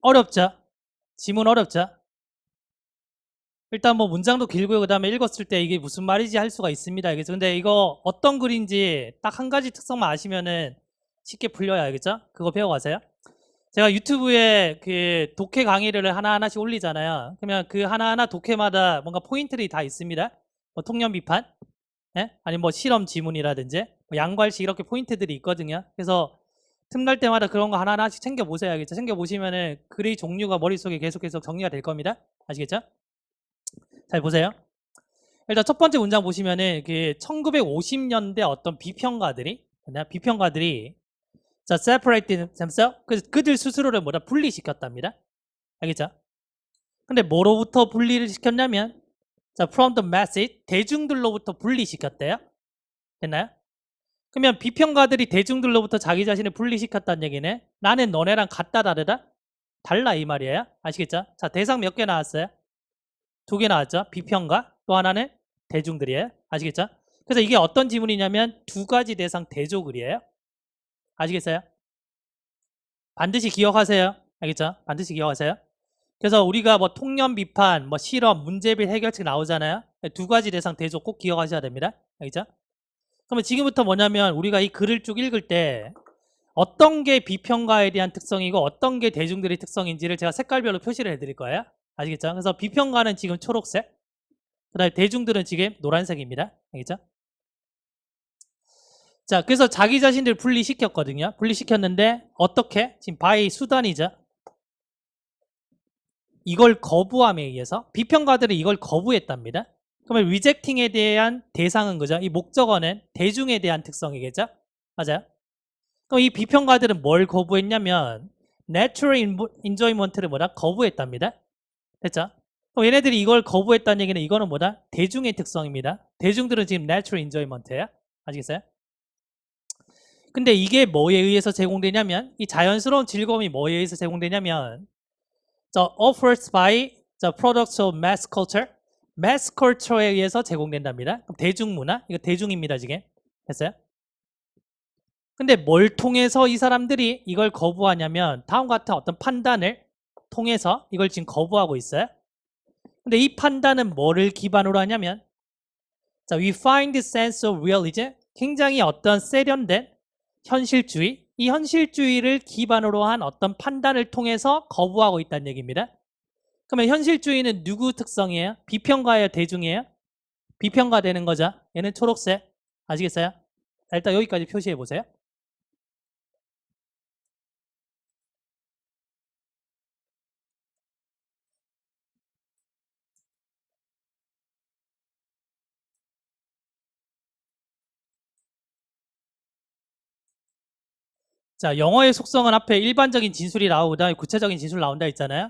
어렵죠? 지문 어렵죠? 일단 뭐 문장도 길고요. 그 다음에 읽었을 때 이게 무슨 말이지 할 수가 있습니다. 알겠죠? 근데 이거 어떤 글인지 딱 한 가지 특성만 아시면은 쉽게 풀려요. 알겠죠? 그거 배워가세요. 제가 유튜브에 그 독해 강의를 하나하나씩 올리잖아요. 그러면 그 하나하나 독해마다 뭔가 포인트들이 다 있습니다. 뭐 통념 비판, 예? 아니 뭐 실험 지문이라든지 뭐 양괄식 이렇게 포인트들이 있거든요. 그래서 틈날 때마다 그런 거 하나하나씩 챙겨 보셔야겠죠. 챙겨 보시면은 글의 종류가 머릿속에 계속해서 정리가 될 겁니다. 아시겠죠? 잘 보세요. 일단 첫 번째 문장 보시면은 그 1950년대 어떤 비평가들이 자 separate themselves 그들 스스로를 뭐다 분리시켰답니다. 알겠죠? 근데 뭐로부터 분리를 시켰냐면 자 from the masses 대중들로부터 분리시켰대요. 됐나요? 그러면 비평가들이 대중들로부터 자기 자신을 분리시켰다는 얘기는 나는 너네랑 같다 다르다? 달라 이 말이에요. 아시겠죠? 자 대상 몇 개 나왔어요? 2개 나왔죠? 비평가 또 하나는 대중들이에요. 아시겠죠? 그래서 이게 어떤 지문이냐면 두 가지 대상 대조글이에요. 아시겠어요? 반드시 기억하세요. 알겠죠? 반드시 기억하세요. 그래서 우리가 뭐 통념 비판, 뭐 실험, 문제별 해결책 나오잖아요. 두 가지 대상 대조 꼭 기억하셔야 됩니다. 알겠죠? 그러면 지금부터 뭐냐면 우리가 이 글을 쭉 읽을 때 어떤 게 비평가에 대한 특성이고 어떤 게 대중들의 특성인지를 제가 색깔별로 표시를 해드릴 거예요. 아시겠죠? 그래서 비평가는 지금 초록색, 그 다음에 대중들은 지금 노란색입니다. 알겠죠? 자, 그래서 자기 자신들 분리시켰거든요. 분리시켰는데 어떻게? 지금 by 수단이죠. 이걸 거부함에 의해서 비평가들은 이걸 거부했답니다. 그러면 rejecting에 대한 대상은 그죠? 이 목적어는 대중에 대한 특성이겠죠? 맞아요? 그럼 이 비평가들은 뭘 거부했냐면 natural enjoyment를 뭐다? 거부했답니다. 됐죠? 그럼 얘네들이 이걸 거부했다는 얘기는 이거는 뭐다? 대중의 특성입니다. 대중들은 지금 natural enjoyment예요. 아시겠어요? 근데 이게 뭐에 의해서 제공되냐면 이 자연스러운 즐거움이 뭐에 의해서 제공되냐면 the offers by the products of mass culture mass culture에 의해서 제공된답니다. 그럼 대중문화 이거 대중입니다 지금 됐어요? 근데 뭘 통해서 이 사람들이 이걸 거부하냐면 다음과 같은 어떤 판단을 통해서 이걸 지금 거부하고 있어요. 근데 이 판단은 뭐를 기반으로 하냐면 자, we find the sense of realism 굉장히 어떤 세련된 현실주의 이 현실주의를 기반으로 한 어떤 판단을 통해서 거부하고 있다는 얘기입니다. 그러면 현실주의는 누구 특성이에요? 비평가예요? 대중이에요? 비평가 되는 거죠. 얘는 초록색 아시겠어요? 자, 일단 여기까지 표시해 보세요. 자, 영어의 속성은 앞에 일반적인 진술이 나오고 구체적인 진술 나온다 했잖아요.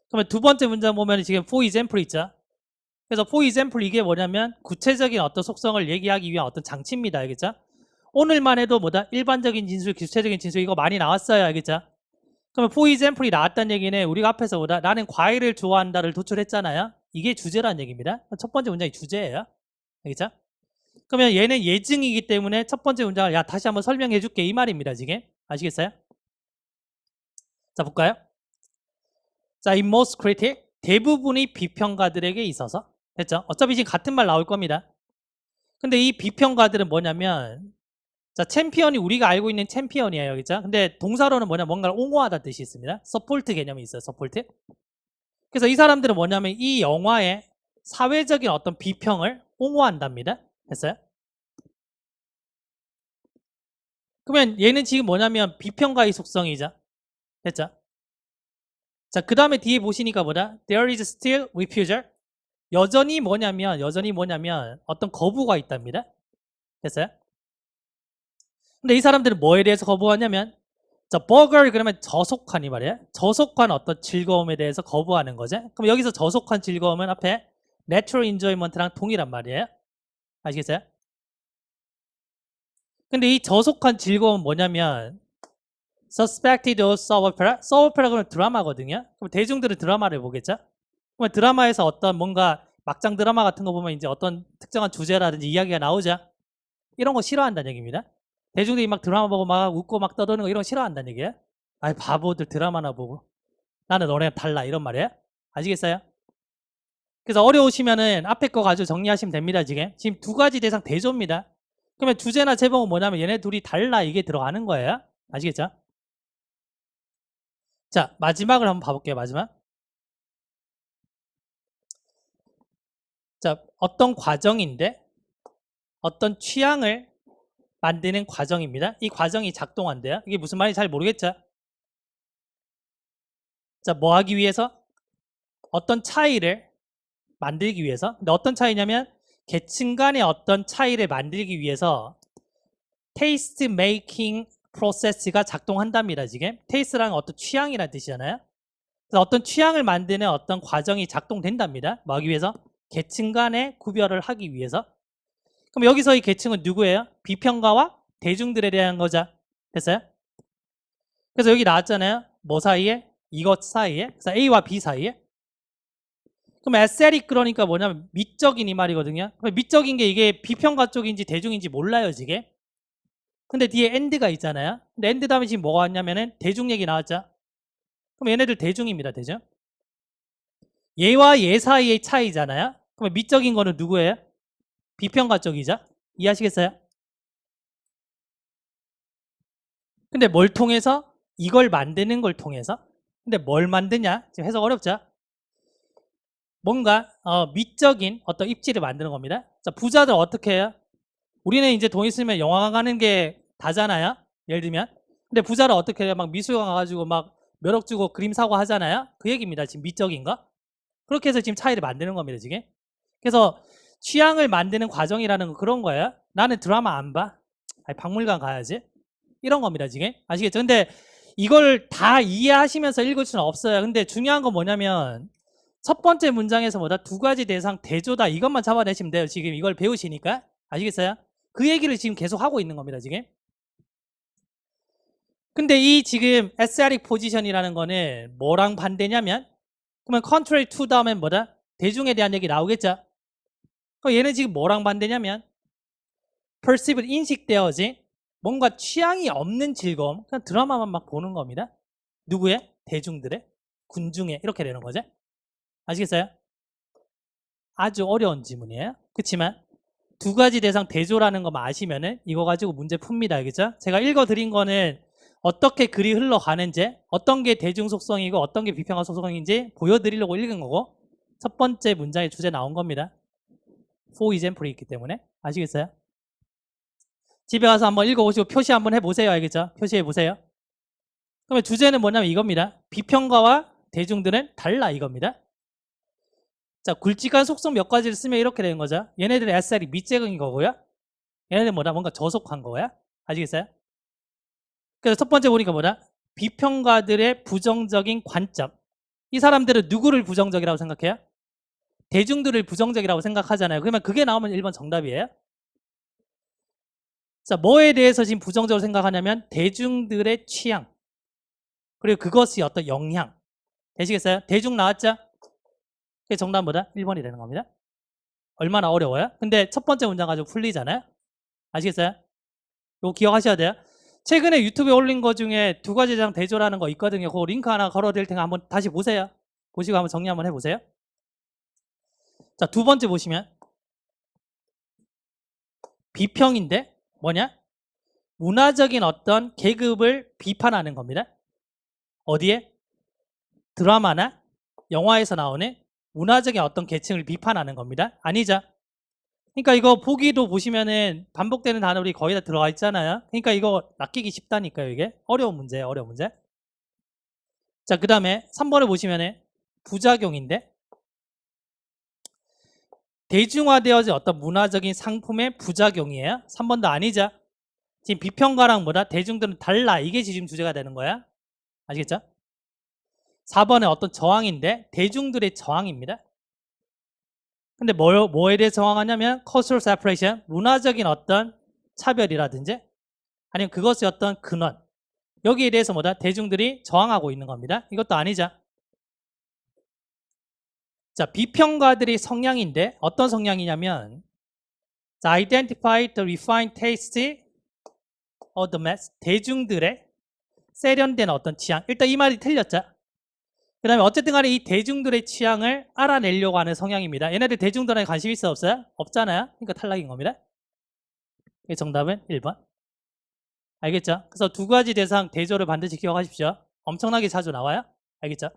그러면 두 번째 문장 보면 지금 for example 있죠. 그래서 for example 이게 뭐냐면 구체적인 어떤 속성을 얘기하기 위한 어떤 장치입니다. 알겠죠? 오늘만 해도 뭐다? 일반적인 진술, 구체적인 진술 이거 많이 나왔어요. 알겠죠? 그러면 for example이 나왔다는 얘기는 우리가 앞에서 보다 나는 과일을 좋아한다를 도출했잖아요. 이게 주제라는 얘기입니다. 첫 번째 문장이 주제예요. 알겠죠? 그러면 얘는 예증이기 때문에 첫 번째 문장을 야 다시 한번 설명해 줄게 이 말입니다. 지금 아시겠어요? 자 볼까요? 자, in most critic 대부분의 비평가들에게 있어서 됐죠? 어차피 지금 같은 말 나올 겁니다. 근데 이 비평가들은 뭐냐면 자, 챔피언이 우리가 알고 있는 챔피언이에요. 그죠? 근데 동사로는 뭐냐 뭔가를 옹호하다 뜻이 있습니다. 서포트 개념이 있어요. 서포트. 그래서 이 사람들은 뭐냐면 이 영화의 사회적인 어떤 비평을 옹호한답니다. 됐어요? 그러면 얘는 지금 뭐냐면 비평가의 속성이죠. 됐죠? 자, 그 다음에 뒤에 보시니까 뭐다? There is still refusal. 여전히 뭐냐면 어떤 거부가 있답니다. 됐어요? 근데 이 사람들은 뭐에 대해서 거부하냐면 자, 버거 그러면 저속한 이 말이에요. 저속한 어떤 즐거움에 대해서 거부하는 거죠. 그럼 여기서 저속한 즐거움은 앞에 natural enjoyment랑 동일한 말이에요. 아시겠어요? 근데 이 저속한 즐거움은 뭐냐면 suspected of soap opera. soap opera 그러면 드라마거든요. 그럼 대중들은 드라마를 보겠죠? 그러면 드라마에서 어떤 뭔가 막장 드라마 같은 거 보면 이제 어떤 특정한 주제라든지 이야기가 나오죠. 이런 거 싫어한다는 얘기입니다. 대중들이 막 드라마 보고 막 웃고 막 떠드는 거 이런 거 싫어한다는 얘기예요. 아이 바보들 드라마나 보고 나는 너네랑 달라 이런 말이에요. 아시겠어요? 그래서 어려우시면은 앞에 거 가지고 정리하시면 됩니다. 지금 두 가지 대상 대조입니다. 그러면 주제나 제목은 뭐냐면 얘네 둘이 달라 이게 들어가는 거예요. 아시겠죠? 자, 마지막을 한번 봐볼게요. 마지막. 자, 어떤 과정인데 어떤 취향을 만드는 과정입니다. 이 과정이 작동한대요. 이게 무슨 말인지 잘 모르겠죠? 자, 뭐 하기 위해서? 어떤 차이를 만들기 위해서. 근데 어떤 차이냐면 계층 간의 어떤 차이를 만들기 위해서 테이스트 메이킹 프로세스가 작동한답니다. 지금 테이스트라는 어떤 취향이라는 뜻이잖아요. 그래서 어떤 취향을 만드는 어떤 과정이 작동된답니다. 뭐 하기 위해서? 계층 간의 구별을 하기 위해서. 그럼 여기서 이 계층은 누구예요? 비평가와 대중들에 대한 거죠. 됐어요? 그래서 여기 나왔잖아요. 뭐 사이에? 이것 사이에. 그래서 A와 B 사이에. 그럼 에세릭 그러니까 뭐냐면 미적인 이 말이거든요. 미적인 게 이게 비평가 쪽인지 대중인지 몰라요, 지금. 근데 뒤에 엔드가 있잖아요. 근데 엔드 다음에 지금 뭐가 왔냐면은 대중 얘기 나왔죠. 그럼 얘네들 대중입니다, 대중. 얘와 얘 사이의 차이잖아요. 그럼 미적인 거는 누구예요? 비평가 쪽이죠. 이해하시겠어요? 근데 뭘 통해서? 이걸 만드는 걸 통해서. 근데 뭘 만드냐? 지금 해석 어렵죠? 뭔가 미적인 어떤 입지를 만드는 겁니다. 자, 부자들 어떻게 해요? 우리는 이제 돈 있으면 영화관 가는 게 다잖아요. 예를 들면. 근데 부자를 어떻게 해요? 막 미술관 가가지고 막 몇억 주고 그림 사고 하잖아요. 그 얘기입니다. 지금 미적인 거. 그렇게 해서 지금 차이를 만드는 겁니다. 지금. 그래서 취향을 만드는 과정이라는 건 그런 거예요. 나는 드라마 안 봐. 아니, 박물관 가야지. 이런 겁니다. 지금. 아시겠죠? 근데 이걸 다 이해하시면서 읽을 수는 없어요. 근데 중요한 건 뭐냐면 첫 번째 문장에서 뭐다? 두 가지 대상 대조다. 이것만 잡아내시면 돼요. 지금 이걸 배우시니까. 아시겠어요? 그 얘기를 지금 계속 하고 있는 겁니다. 지금. 근데 이 지금 ascetic position이라는 거는 뭐랑 반대냐면 그러면 contrary to 다음엔 뭐다? 대중에 대한 얘기 나오겠죠? 그럼 얘는 지금 뭐랑 반대냐면 perceived 인식되어진 뭔가 취향이 없는 즐거움. 그냥 드라마만 막 보는 겁니다. 누구의? 대중들의? 군중의? 이렇게 되는 거죠. 아시겠어요? 아주 어려운 지문이에요. 그렇지만 두 가지 대상 대조라는 것만 아시면은 이거 가지고 문제 풉니다. 알겠죠? 제가 읽어드린 거는 어떻게 글이 흘러가는지, 어떤 게 대중 속성이고 어떤 게 비평가 속성인지 보여드리려고 읽은 거고 첫 번째 문장의 주제 나온 겁니다. for example이 있기 때문에. 아시겠어요? 집에 가서 한번 읽어보시고 표시 한번 해보세요. 알겠죠? 표시해보세요. 그러면 주제는 뭐냐면 이겁니다. 비평가와 대중들은 달라 이겁니다. 자, 굵직한 속성 몇 가지를 쓰면 이렇게 되는 거죠. 얘네들의 SR이 밑재근인 거고요. 얘네들 뭐다? 뭔가 저속한 거야. 아시겠어요? 그래서 첫 번째 보니까 뭐다? 비평가들의 부정적인 관점. 이 사람들은 누구를 부정적이라고 생각해요? 대중들을 부정적이라고 생각하잖아요. 그러면 그게 나오면 1번 정답이에요. 자, 뭐에 대해서 지금 부정적으로 생각하냐면 대중들의 취향. 그리고 그것이 어떤 영향. 되시겠어요? 대중 나왔죠? 그게 정답은 뭐다? 1번이 되는 겁니다. 얼마나 어려워요? 근데 첫 번째 문장 가지고 풀리잖아요? 아시겠어요? 이거 기억하셔야 돼요. 최근에 유튜브에 올린 거 중에 두 가지 대상 대조라는 거 있거든요. 그 링크 하나 걸어드릴 테니까 한번 다시 보세요. 보시고 한번 정리 한번 해보세요. 자, 두 번째 보시면 비평인데 뭐냐? 문화적인 어떤 계급을 비판하는 겁니다. 어디에? 드라마나 영화에서 나오는 문화적인 어떤 계층을 비판하는 겁니다. 아니죠? 그러니까 이거 보기도 보시면은 반복되는 단어들이 거의 다 들어가 있잖아요. 그러니까 이거 낚이기 쉽다니까요. 이게 어려운 문제예요. 어려운 문제. 자, 그 다음에 3번을 보시면은 부작용인데 대중화되어진 어떤 문화적인 상품의 부작용이에요. 3번도 아니죠. 지금 비평가랑 뭐다? 대중들은 달라. 이게 지금 주제가 되는 거야. 아시겠죠? 4번은 어떤 저항인데 대중들의 저항입니다. 근데 뭐에 대해 저항하냐면 cultural separation, 문화적인 어떤 차별이라든지 아니면 그것의 어떤 근원, 여기에 대해서 뭐다? 대중들이 저항하고 있는 겁니다. 이것도 아니죠. 자, 비평가들의 성향인데 어떤 성향이냐면 자, identify the refined taste of the mass, 대중들의 세련된 어떤 취향. 일단 이 말이 틀렸죠. 그 다음에 어쨌든 간에 이 대중들의 취향을 알아내려고 하는 성향입니다. 얘네들 대중들한테 관심 있어 없어요? 없잖아요. 그러니까 탈락인 겁니다. 정답은 1번. 알겠죠? 그래서 두 가지 대상 대조를 반드시 기억하십시오. 엄청나게 자주 나와요. 알겠죠?